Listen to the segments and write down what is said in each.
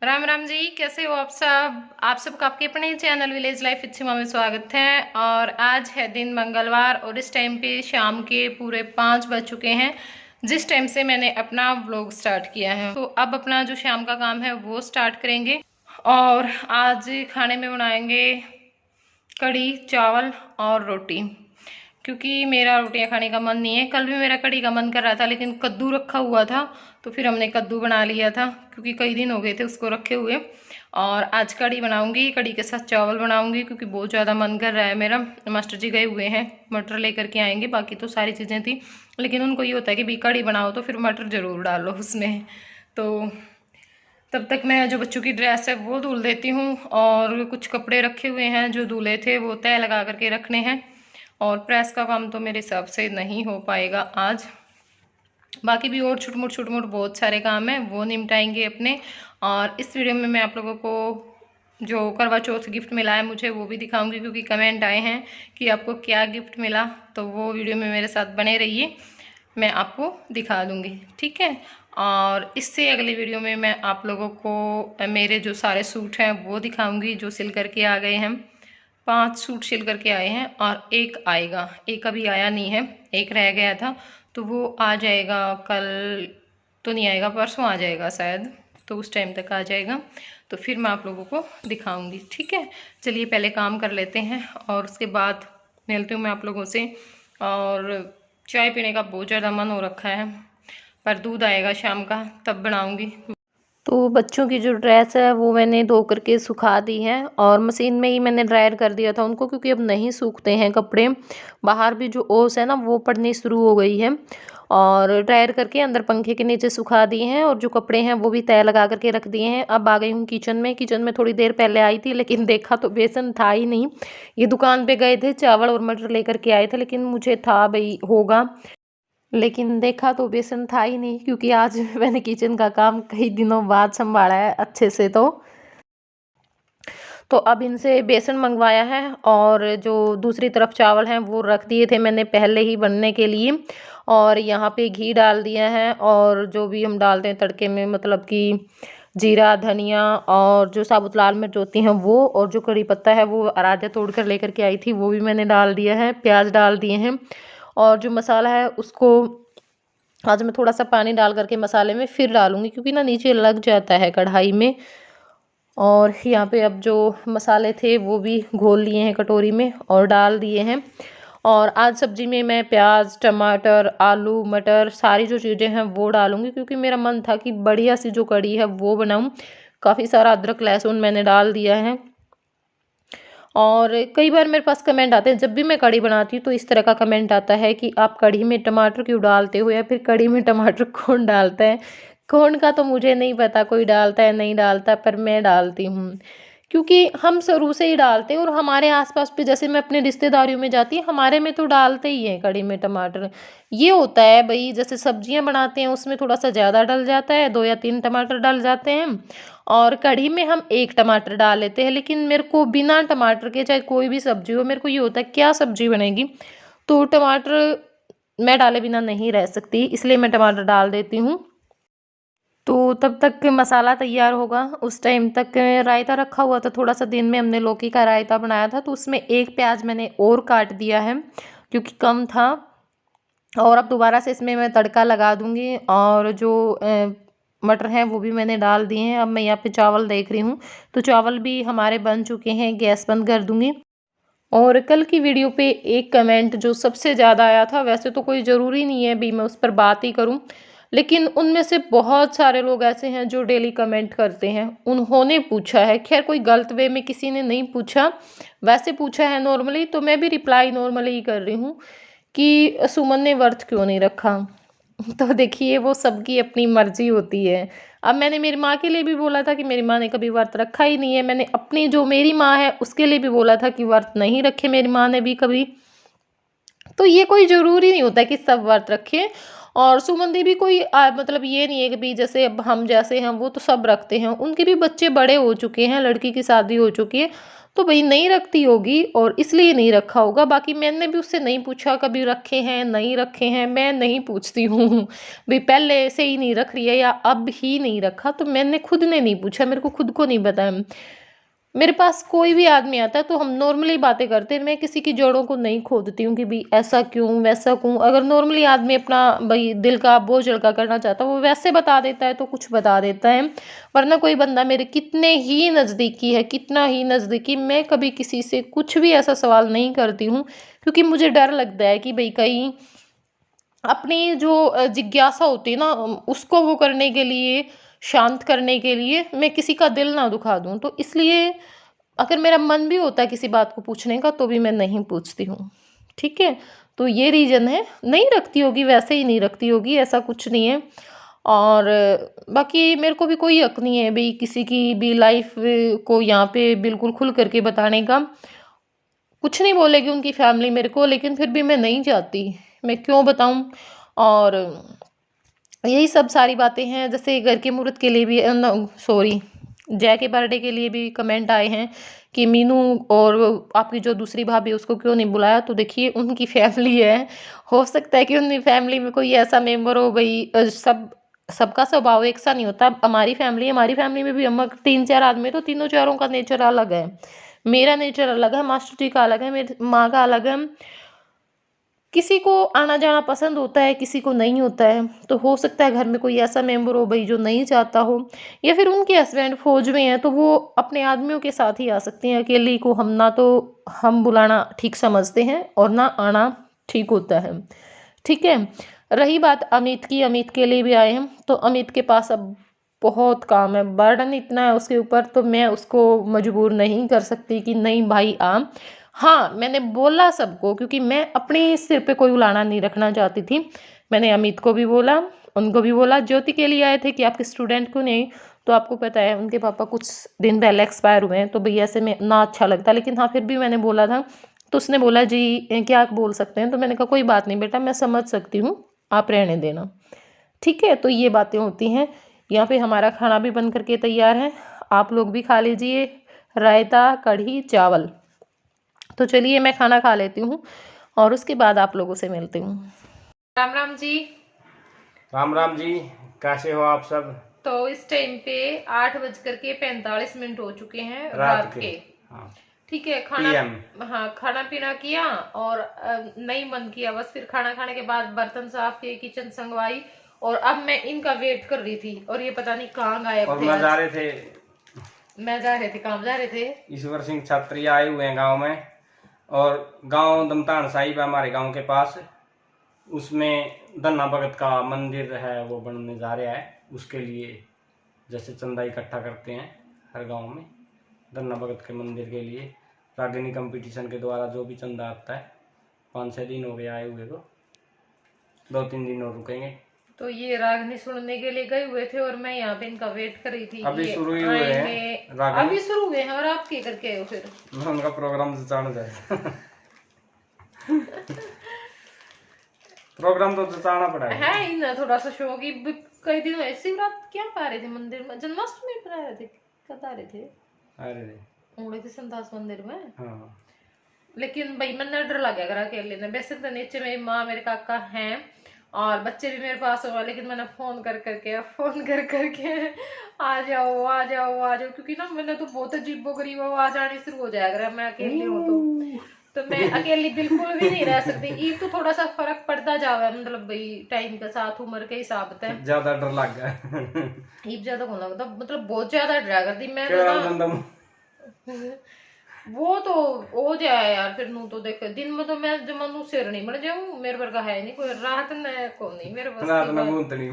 राम राम जी, कैसे हो आप सब। आप सबका आपके अपने चैनल विलेज लाइफ इच्छिमा में स्वागत है। और आज है दिन मंगलवार और इस टाइम पे शाम के पूरे 5 बज चुके हैं जिस टाइम से मैंने अपना व्लॉग स्टार्ट किया है। तो अब अपना जो शाम का काम है वो स्टार्ट करेंगे। और आज खाने में बनाएंगे कढ़ी चावल और रोटी, क्योंकि मेरा रोटियां खाने का मन नहीं है। कल भी मेरा कढ़ी का मन कर रहा था लेकिन कद्दू रखा हुआ था तो फिर हमने कद्दू बना लिया था, क्योंकि कई दिन हो गए थे उसको रखे हुए। और आज कढ़ी बनाऊंगी, कढ़ी के साथ चावल बनाऊंगी क्योंकि बहुत ज़्यादा मन कर रहा है मेरा। मास्टर जी गए हुए हैं, मटर लेकर के आएंगे, बाकी तो सारी चीज़ें थी लेकिन उनको ये होता है कि भी कढ़ी बनाओ तो फिर मटर ज़रूर डालो उसमें। तो तब तक मैं जो बच्चों की ड्रेस है वो धुल देती हूँ और कुछ कपड़े रखे हुए हैं जो धुले थे वो तय लगा करके रखने हैं। और प्रेस का काम तो मेरे हिसाब से नहीं हो पाएगा आज। बाकी भी और छुट मुट बहुत सारे काम हैं वो निपटाएंगे अपने। और इस वीडियो में मैं आप लोगों को जो करवा चौथ गिफ्ट मिला है मुझे वो भी दिखाऊंगी, क्योंकि कमेंट आए हैं कि आपको क्या गिफ्ट मिला। तो वो वीडियो में मेरे साथ बने रहिए, मैं आपको दिखा दूंगी, ठीक है। और इससे अगली वीडियो में मैं आप लोगों को मेरे जो सारे सूट हैं वो दिखाऊंगी जो सिल करके आ गए हैं। 5 सूट सिल करके आए हैं और एक आएगा, एक अभी आया नहीं है, एक रह गया था तो वो आ जाएगा। कल तो नहीं आएगा, परसों आ जाएगा शायद, तो उस टाइम तक आ जाएगा तो फिर मैं आप लोगों को दिखाऊंगी, ठीक है। चलिए पहले काम कर लेते हैं और उसके बाद मिलती हूँ मैं आप लोगों से। और चाय पीने का बहुत ज़्यादा मन हो रखा है, पर दूध आएगा शाम का तब बनाऊंगी। तो बच्चों की जो ड्रेस है वो मैंने धो करके सुखा दी है और मशीन में ही मैंने ड्रायर कर दिया था उनको, क्योंकि अब नहीं सूखते हैं कपड़े। बाहर भी जो ओस है ना वो पड़नी शुरू हो गई है। और ड्रायर करके अंदर पंखे के नीचे सुखा दिए हैं और जो कपड़े हैं वो भी तय लगा करके रख दिए हैं। अब आ गई हूँ किचन में। किचन में थोड़ी देर पहले आई थी लेकिन देखा तो बेसन था ही नहीं। ये दुकान पे गए थे, चावल और मटर लेकर के आए थे, लेकिन मुझे था भाई होगा, लेकिन देखा तो बेसन था ही नहीं, क्योंकि आज मैंने किचन का काम कई दिनों बाद संभाला है अच्छे से। तो अब इनसे बेसन मंगवाया है और जो दूसरी तरफ चावल हैं वो रख दिए थे मैंने पहले ही बनने के लिए। और यहाँ पे घी डाल दिया है और जो भी हम डालते हैं तड़के में, मतलब कि जीरा धनिया और जो साबुत लाल मिर्च होती हैं वो, और जो कड़ी पत्ता है वो आराध्या तोड़ कर लेकर के आई थी वो भी मैंने डाल दिया है, प्याज डाल दिए हैं। और जो मसाला है उसको आज मैं थोड़ा सा पानी डाल करके मसाले में फिर डालूंगी, क्योंकि ना नीचे लग जाता है कढ़ाई में। और यहाँ पे अब जो मसाले थे वो भी घोल लिए हैं कटोरी में और डाल दिए हैं। और आज सब्जी में मैं प्याज टमाटर आलू मटर सारी जो चीज़ें हैं वो डालूंगी, क्योंकि मेरा मन था कि बढ़िया सी जो कढ़ी है वो बनाऊं। काफ़ी सारा अदरक लहसुन मैंने डाल दिया है। और कई बार मेरे पास कमेंट आते हैं, जब भी मैं कढ़ी बनाती हूँ तो इस तरह का कमेंट आता है कि आप कढ़ी में टमाटर क्यों डालते हो, या फिर कढ़ी में टमाटर कौन डालता है। कौन का तो मुझे नहीं पता, कोई डालता है नहीं डालता, पर मैं डालती हूँ क्योंकि हम शुरू से ही डालते हैं। और हमारे आसपास पे जैसे मैं अपने रिश्तेदारियों में जाती हूँ, हमारे में तो डालते ही हैं कढ़ी में टमाटर। ये होता है भाई, जैसे सब्जियां बनाते हैं उसमें थोड़ा सा ज़्यादा डल जाता है, 2 या 3 टमाटर डल जाते हैं, और कढ़ी में हम 1 टमाटर डाल लेते हैं। लेकिन मेरे को बिना टमाटर के चाहे कोई भी सब्जी हो, मेरे को ये होता है क्या सब्जी बनेगी, तो टमाटर मैं डाले बिना नहीं रह सकती, इसलिए मैं टमाटर डाल देती हूँ। तो तब तक मसाला तैयार होगा, उस टाइम तक रायता रखा हुआ था थोड़ा सा, दिन में हमने लौकी का रायता बनाया था तो उसमें 1 प्याज मैंने और काट दिया है क्योंकि कम था। और अब दोबारा से इसमें मैं तड़का लगा दूंगी। और जो मटर हैं वो भी मैंने डाल दिए हैं। अब मैं यहाँ पे चावल देख रही हूँ तो चावल भी हमारे बन चुके हैं, गैस बंद कर दूंगी। और कल की वीडियो पे एक कमेंट जो सबसे ज़्यादा आया था, वैसे तो कोई ज़रूरी नहीं है भी मैं उस पर बात ही करूं, लेकिन उनमें से बहुत सारे लोग ऐसे हैं जो डेली कमेंट करते हैं। उन्होंने पूछा है, खैर कोई गलत वे में किसी ने नहीं पूछा, वैसे पूछा है नॉर्मली, तो मैं भी रिप्लाई नॉर्मली ही कर रही हूँ कि सुमन ने व्रत क्यों नहीं रखा। तो देखिए वो सबकी अपनी मर्जी होती है। अब मैंने मेरी माँ के लिए भी बोला था कि मेरी माँ ने कभी व्रत रखा ही नहीं है। मैंने अपनी जो मेरी माँ है उसके लिए भी बोला था कि व्रत नहीं रखे मेरी माँ ने भी कभी। तो ये कोई ज़रूरी नहीं होता कि सब व्रत रखें। और सुमन दी भी कोई मतलब ये नहीं है कि भी जैसे अब हम जैसे हैं वो तो सब रखते हैं, उनके भी बच्चे बड़े हो चुके हैं, लड़की की शादी हो चुकी है, तो भाई नहीं रखती होगी और इसलिए नहीं रखा होगा। बाकी मैंने भी उससे नहीं पूछा कभी रखे हैं नहीं रखे हैं, मैं नहीं पूछती हूँ भाई पहले से ही नहीं रख रही है या अब ही नहीं रखा, तो मैंने खुद ने नहीं पूछा, मेरे को खुद को नहीं पता है। मेरे पास कोई भी आदमी आता है तो हम नॉर्मली बातें करते हैं, मैं किसी की जड़ों को नहीं खोदती हूँ कि भाई ऐसा क्यों वैसा क्यों। अगर नॉर्मली आदमी अपना भाई दिल का बोझ हल्का करना चाहता है वो वैसे बता देता है तो कुछ बता देता है, वरना कोई बंदा मेरे कितने ही नज़दीकी है, कितना ही नज़दीकी, मैं कभी किसी से कुछ भी ऐसा सवाल नहीं करती हूँ, क्योंकि मुझे डर लगता है कि भाई कहीं अपनी जो जिज्ञासा होती है ना उसको वो करने के लिए, शांत करने के लिए मैं किसी का दिल ना दुखा दूं, तो इसलिए अगर मेरा मन भी होता है किसी बात को पूछने का तो भी मैं नहीं पूछती हूँ। ठीक है, तो ये रीज़न है, नहीं रखती होगी वैसे ही नहीं रखती होगी, ऐसा कुछ नहीं है। और बाकी मेरे को भी कोई हक नहीं है भाई किसी की भी लाइफ को यहाँ पे बिल्कुल खुल करके बताने का। कुछ नहीं बोलेगी उनकी फैमिली मेरे को, लेकिन फिर भी मैं नहीं चाहती, मैं क्यों बताऊं। और यही सब सारी बातें हैं, जैसे घर के मुहूर्त के लिए भी सॉरी जय के बर्थडे के लिए भी कमेंट आए हैं कि मीनू और आपकी जो दूसरी भाभी है उसको क्यों नहीं बुलाया। तो देखिए उनकी फैमिली है, हो सकता है कि उनकी फैमिली में कोई ऐसा मेंबर हो भाई, सबका स्वभाव एक सा नहीं होता। हमारी फैमिली में भी हम 3-4 आदमी, तो तीनों चारों का नेचर अलग है। मेरा नेचर अलग है, मास्टर जी का अलग है, मेरी माँ का अलग है। किसी को आना जाना पसंद होता है, किसी को नहीं होता है, तो हो सकता है घर में कोई ऐसा मेंबर हो भाई जो नहीं चाहता हो, या फिर उनके हस्बैंड फौज में हैं तो वो अपने आदमियों के साथ ही आ सकती हैं, अकेली को हम ना तो हम बुलाना ठीक समझते हैं और ना आना ठीक होता है। ठीक है, रही बात अमित की, अमित के लिए भी आए हैं, तो अमित के पास अब बहुत काम है, बर्डन इतना है उसके ऊपर, तो मैं उसको मजबूर नहीं कर सकती कि नहीं भाई आ। हाँ, मैंने बोला सबको, क्योंकि मैं अपने सिर पे कोई उलाहना नहीं रखना चाहती थी। मैंने अमित को भी बोला, उनको भी बोला, ज्योति के लिए आए थे कि आपके स्टूडेंट क्यों नहीं, तो आपको पता है उनके पापा कुछ दिन पहले एक्सपायर हुए हैं, तो भैया से मैं ना अच्छा लगता, लेकिन हाँ फिर भी मैंने बोला था। तो उसने बोला जी क्या बोल सकते हैं, तो मैंने कहा कोई बात नहीं बेटा, मैं समझ सकती हूँ, आप रहने देना। ठीक है, तो ये बातें होती हैं। यहाँ पे हमारा खाना भी बन करके तैयार है, आप लोग भी खा लीजिए, रायता कढ़ी चावल। तो चलिए मैं खाना खा लेती हूँ और उसके बाद आप लोगों से मिलती हूँ। राम राम जी। राम राम जी, कैसे हो आप सब? तो इस टाइम पे 8:45 हो चुके हैं रात रात के। हाँ, ठीक है, खाना PM। हाँ खाना पीना किया और नहीं मन किया, बस फिर खाना खाने के बाद बर्तन साफ किए, किचन संगवाई, और अब मैं इनका वेट कर रही थी, और ये पता नहीं कहाँ गायब और थे मैं आज। जा रहे थे, मैं जा रहे थे, काम जा रहे थे। ईश्वर सिंह छात्री आए हुए हैं गांव में, और गांव दमतान साहिब है हमारे गांव के पास, उसमें धन्ना भगत का मंदिर है वो बनने जा रहा है। उसके लिए जैसे चंदा इकट्ठा करते हैं हर गांव में, धन्ना भगत के मंदिर के लिए रागिनी कंपटीशन के द्वारा जो भी चंदा आता है, 5-6 दिन हो गए आए हुए को, 2-3 दिन और रुकेंगे। तो ये रागनी सुनने के लिए गए हुए थे और मैं यहाँ पे इनका वेट कर रही थी। अभी ये शुरू ही हुए हैं रागनी, अभी शुरू हुए हैं, और आप क्या करके आए हो फिर? मैं उनका प्रोग्राम जचाने जाए। प्रोग्राम तो जचाना पड़ा है ही ना थोड़ा सा शौक ही। कई दिन हुए शिवरात क्या पा रहे थे मंदिर में, जन्माष्टमी पर आ रहे थे, कब आ रहे थे? अरे उड़े थे संतास मंदिर में। हाँ, लेकिन भाई मैंने डर लग गया करा अकेले में। वैसे तो नीचे मेरी माँ मेरे काका हैं और बच्चे भी मेरे पास हुआ, लेकिन मैंने फोन कर करके आ जाओ आ जाओ आ जाओ, क्योंकि ना मैंने तो बहुत अजीबो गरीब आवाज आनी शुरू हो जाएगा अगर मैं अकेली हूँ तो मैं अकेली बिल्कुल भी नहीं रह सकती। ईद तो थोड़ा सा फर्क पड़ता जावे, मतलब भाई टाइम के साथ उम्र के हिसाब से ज्यादा डर लग गया। ईद ज्यादा कौन लगता, मतलब बहुत ज्यादा डरा करती मैं तो ना। वो तो हो जाए यार, फिर नू तो देख दिन में तो मैं जमा नू सिर नहीं बन जाऊं, मेरे वर्गा है नहीं कोई, रात ने को नहीं मेरे बस रात की में बात। गूंथनी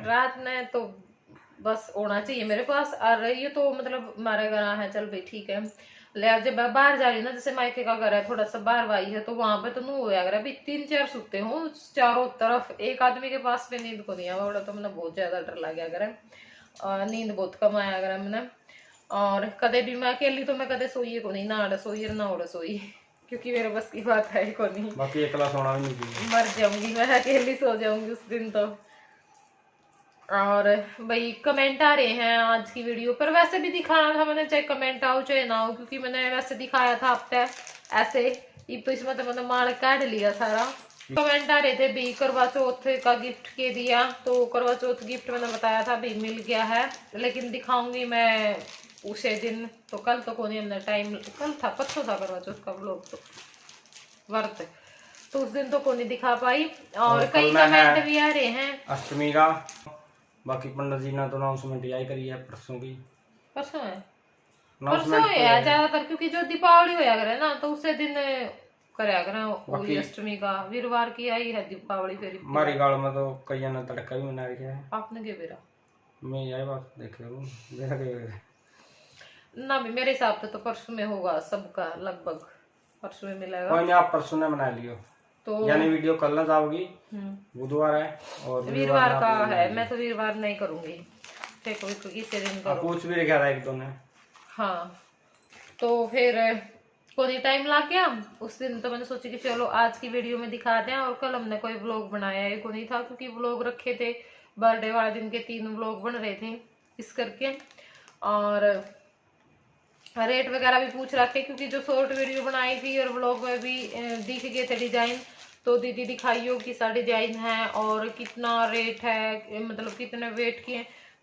रात ने तो बस होना चाहिए मेरे पास। और ये तो मतलब हमारे घर है, चल भाई ठीक है। ले जब मैं बाहर जा रही हूँ ना, जैसे मायके का घर है थोड़ा सा बाहर वाई है, तो वहां पे तो नू होया अगर अभी 3-4 सुते हूँ चारों तरफ, एक आदमी के पास भी नींद को नहीं आवा, बड़ा तो मैंने बहुत ज्यादा डर लग गया अगर नींद बहुत कम आया अगर मैंने। और कदे भी मैं अकेली तो मैं कदे सोइए को नहीं, ना रसोई ना हो रसोई। क्योंकि मेरे बस की बात है को नहीं। बाकी अकेला सोना भी नहीं चाहिए, मर जाऊंगी मैं, अकेली सो जाऊंगी उस दिन तो। और भाई कमेंट आ रहे हैं आज की वीडियो पर, वैसे भी दिखाना था मैंने, चाहे कमेंट आओ चाहे ना हो, क्योंकि मैंने वैसे दिखाया था अब तक ऐसे ये तो इसमें तो मैंने मार काट लिया सारा। कमेंट आ रहे थे भी करवा चौथ का गिफ्ट के दिया, तो करवा चौथ गिफ्ट मैंने बताया था भी मिल गया है, लेकिन दिखाऊंगी मैं उसे दिन। तो कल तो कौन हमने टाइम, कल था परसों था करवा चौथ का व्लॉग तो वर्त, तो उस दिन तो कौन नहीं दिखा पाई। और कई कमेंट भी आ रहे हैं अष्टमी का। बाकी पंडित जी ने तो अनाउंसमेंट यही करी है परसों की। परसों है, परसों है ज्यादातर, क्योंकि जो दीपावली होया करे ना तो उसे दिन कराया करें होली अष्टमी का, वीरवार की आई है दीपावली। फिर हमारी गाँव में तो कई ने तड़का भी मना रखा है। आपने क्या बेरा मैं यही बात देख रहा हूँ ना भी मेरे हिसाब से तो परसों में होगा सबका, लगभग परसों में मिलेगा। कोई नहीं, आप परसों ने बना लियो तो, यानी वीडियो कल ना जाओगी, बुधवार है और वीरवार का है। मैं तो वीरवार नहीं करूंगी, किसी दिन करूँ, पूछ भी रखा था एक दो ने। हाँ तो फिर कोई टाइम ला गया उस दिन, तो मैंने सोचा कि चलो आज की वीडियो में दिखा दें। और कल हमने कोई व्लॉग बनाया है को नहीं था, क्योंकि व्लॉग रखे थे बर्थडे वाले दिन के 3 व्लॉग बन रहे थे इस करके। और रेट वगैरह भी पूछ रखे, क्योंकि जो शॉर्ट वीडियो बनाई थी और व्लॉग में भी दिख गए थे डिजाइन, तो दीदी दिखाइयो कि सा डिजाइन है और कितना रेट है, मतलब कितने वेट के।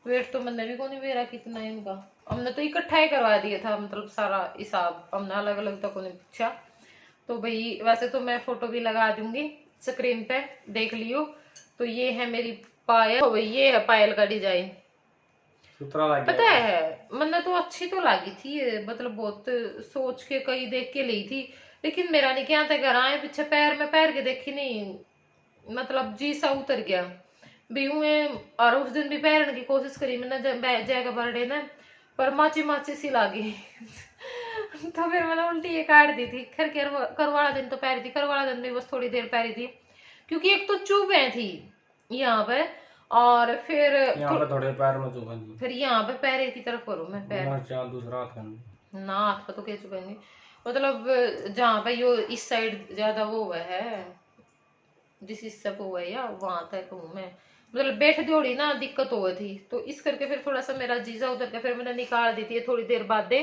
वेट तो मैंने भी को नहीं मेरा कितना है इनका, हमने तो इकट्ठा ही करवा दिया था, मतलब सारा हिसाब हमने अलग अलग तक नहीं पूछा। तो भाई वैसे तो मैं फोटो भी लगा दूंगी स्क्रीन पे, देख लियो। तो ये है मेरी पायल, तो भाई ये है पायल का डिजाइन, पता है मैंने तो अच्छी तो लगी थी, मतलब बहुत सोच के कई देख के ली थी, लेकिन मेरा नहीं क्या था, घर आए पीछे पैर में पैर के देखी नहीं, मतलब जी सा उतर गया भी हुए। और उस दिन भी पहनने की कोशिश करी मैंने जय का बर्थडे ना, पर माची माची सी लागी तो फिर मैंने उल्टी ये काट दी थी। खैर करवाला दिन तो पैरी थी, करवाला दिन भी बस थोड़ी देर पैरी थी, क्योंकि एक तो चुभे थी यहाँ पे, और फिर यहाँ पे थोड़े पैर में चुभा, फिर यहाँ पे पैर की तरफ करूँ मैं पैर, दूसरा हाथ ना हाथ पे तो क्या चुभेंगे, मतलब जहाँ पे यो इस साइड ज्यादा वो हुआ है, जिस हिस्से को हुआ है या वहां तक हूँ मैं, मतलब बैठ जोड़ी ना दिक्कत हो गई थी, तो इस करके फिर थोड़ा सा मेरा जीजा उधर के फिर मैंने निकाल दी थी थोड़ी देर बाद दे।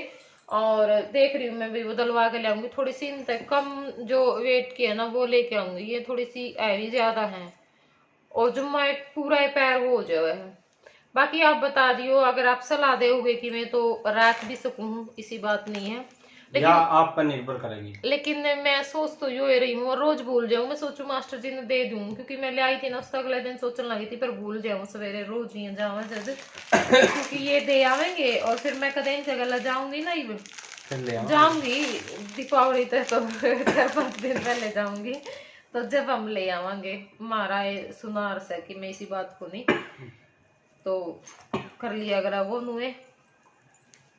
और देख रही हूँ मैं भी बदलवा के लाऊंगी, थोड़ी सी तक कम जो वेट की है ना वो लेके आऊंगी, ये थोड़ी सी हैवी ज्यादा है, और जुम्मा एक पूरा पैर वो हो जाए है। बाकी आप बता दियो, अगर आप सलाह दोगे कि मैं तो रख भी सकूं, इसी बात नहीं है, लेकिन या आप पर निर्भर करेगी। लेकिन मैं सोच तो यो रही हूँ और रोज भूल जाऊँ, मैं सोचू मास्टर जी ने दे दूं, क्योंकि मैं ले आई थी ना उसका अगले दिन सोचने लगी थी, पर भूल जाऊँ सवेरे रोज ही जावा जब क्योंकि ये दे आवेंगे और फिर मैं कदे इन जगह जाऊंगी ना, जाऊंगी दीपावली तक तो 4-5 दिन पहले जाऊंगी, तो जब हम ले आवांगे मारा सुनार से कि मैं इसी बात को नहीं तो कर लिया अगर वो नुए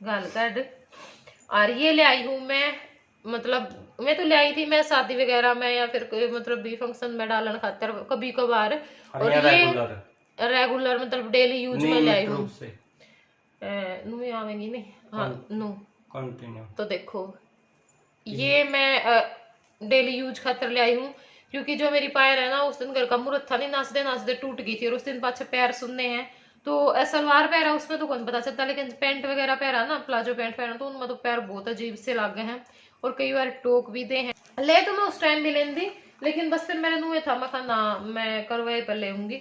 गाल कर। और ये ले आई हूँ मैं, मतलब मैं तो ले आई थी मैं शादी वगैरह में या फिर कोई मतलब भी फंक्शन में डालने खातर कभी कभार, और ये रेगुलर मतलब डेली यूज में ले आई हूँ। नुए आवेंगी नहीं, हाँ नु कंटिन्यू। तो देखो ये मैं डेली यूज खातर ले आई हूँ, क्योंकि जो मेरी पायल है ना उस दिन घर का मुहूर्त था नहीं, नाचते नाचते टूट गई थी, और उस दिन पाछे पैर सुनने हैं, तो सलवार पहरा उसमें तो कौन पता चलता, लेकिन पैंट वगैरह पहरा ना प्लाजो पैंट पहना तो उनमें तो पैर बहुत अजीब से लग गए हैं, और कई बार टोक भी दे हैं। ले तो मैं उस टाइम भी लेन दी, लेकिन बस फिर मैंने नुए था मैं ना मैं करवाए पर लेंगी,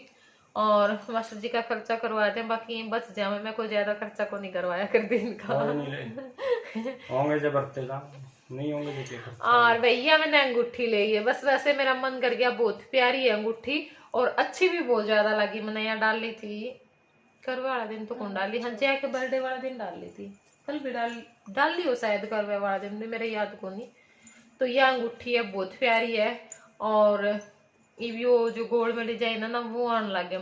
और मास्टर जी का खर्चा करवाए थे, बाकी बच जाए, मैं कोई ज्यादा खर्चा को नहीं करवाया कर दिन का होंगे जब बरते नहीं होंगे जो। और भैया मैंने अंगूठी ले है बस, वैसे मेरा मन कर गया, बहुत प्यारी है अंगूठी और अच्छी भी बहुत ज्यादा लगी, मैंने यहाँ डाल ली थी करवे वाला दिन तो कौन डाली, हाँ जय के बर्थडे वाला दिन डाल ली थी, कल भी डाल ली हो शायद करवे वाला दिन भी, मेरे याद को नहीं। तो यह अंगूठी है बहुत प्यारी है, और वो जो गोल्ड में डिजाइन है ना वो आने लगे।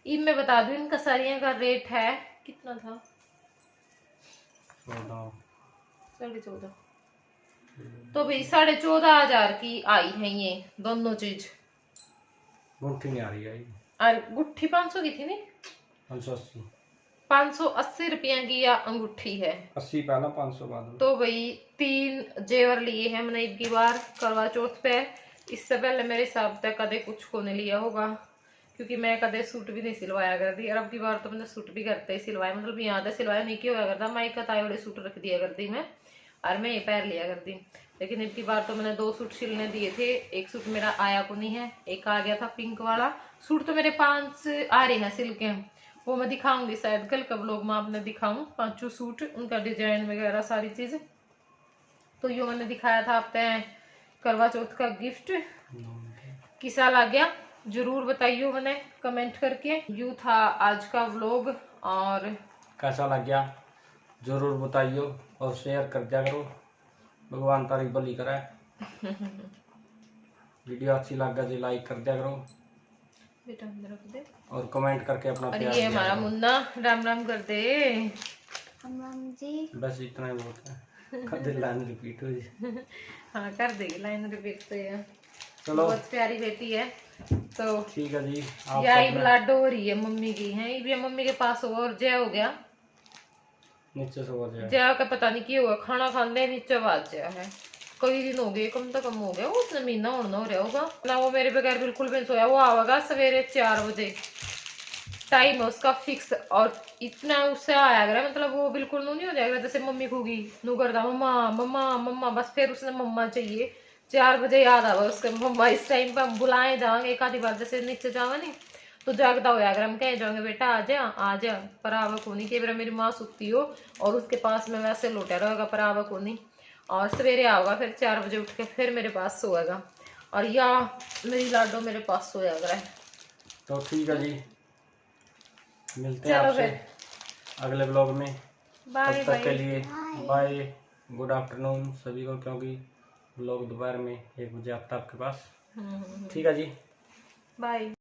इन मैं बता दूं इनका साड़ियों का रेट है कितना था, 14,500, तो भाई 14,500 की आई है ये दोनों चीज। गुट्ठी नहीं आ रही है, और गुट्ठी 500 की थी नहीं, 580 580 रुपया की यह अंगूठी है। 80 पहला 500 बाद में। तो भाई 3 जेवर लिए हैं मैंने एक बार करवा चौथ पे। इससे पहले मेरे हिसाब से कदे कुछ को नहीं लिया होगा, क्योंकि मैं कदे सूट भी नहीं सिलवाया करती। और अब की बार तो मैंने सूट भी करते ही सिलवाया, मतलब यहाँ से सिलवाया नहीं किया करता। मैं एक ताई वाले सूट रख दिया करती मैं, और मैं ये पैर लिया करती। लेकिन अब की बार तो मैंने 2 सूट सिलने दिए थे। एक सूट मेरा आया को नहीं है, एक आ गया था पिंक वाला सूट। तो मेरे 5 आ रहे हैं सिल के, वो मैं दिखाऊंगी शायद कल का व्लॉग में आपने दिखाऊं 5 सूट, उनका डिजाइन वगैरह सारी चीज। तो यो मैंने दिखाया था आप करवा चौथ का गिफ्ट। किसा लग गया जरूर बताइयो मैंने कमेंट करके। यू था आज का व्लॉग, और कैसा लग गया जरूर बताइयो और शेयर कर दिया करो। भगवान तारीफ भली करे। वीडियो अच्छी लग गई लाइक कर दिया करो बेटा अंदर रख दे, और कमेंट करके अपना और प्यार ये दिया हमारा करो। मुन्ना राम राम कर दे। राम जी। बस इतना ही बहुत है। कदे लाइन रिपीट हो जी। हाँ कर देगी लाइन रिपीट से है। चलो बहुत प्यारी बेटी है। तो ठीक है जी। यही ब्लड हो रही है मम्मी की है, ये मम्मी के पास हो। और जय हो गया नीचे से हो जाए। जय का पता नहीं क्या हुआ, खाना खाने नीचे आवाज जया है। कई दिन हो गए, कम तो कम हो गया, उसने महीना होना हो रहा होगा ना। वो मेरे बगैर बिल्कुल भी नहीं सोया। वो आवेगा सवेरे 4 बजे, टाइम है उसका फिक्स। और इतना उससे आया करा, मतलब वो बिल्कुल नहीं हो जाएगा जैसे मम्मी खूगी नू करता मम्मा मम्मा मम्मा, बस फिर उसने मम्मा चाहिए। 4 बजे याद आवा उसके मम्मा। इस टाइम पे हम बुलाए जाएंगे एक आधी बार, जैसे नीचे जावा नहीं तो जागता होया अगर हम कह जाएंगे बेटा आ जा, पर आवा को नहीं। कई बार मेरी माँ सुती हो और उसके पास में वैसे लोटा रहेगा, पर आवा को नहीं। और सवेरे आओगा फिर 4 बजे उठ के फिर मेरे पास सोएगा। और या मेरी लाडो मेरे पास सोया है। तो ठीक है जी, मिलते हैं चलो आपसे फिर अगले ब्लॉग में। बाय तब तक के बाय। लिए बाय, गुड आफ्टरनून सभी को, क्योंकि ब्लॉग दोपहर में 1 बजे आता है आपके पास। ठीक है जी, बाय।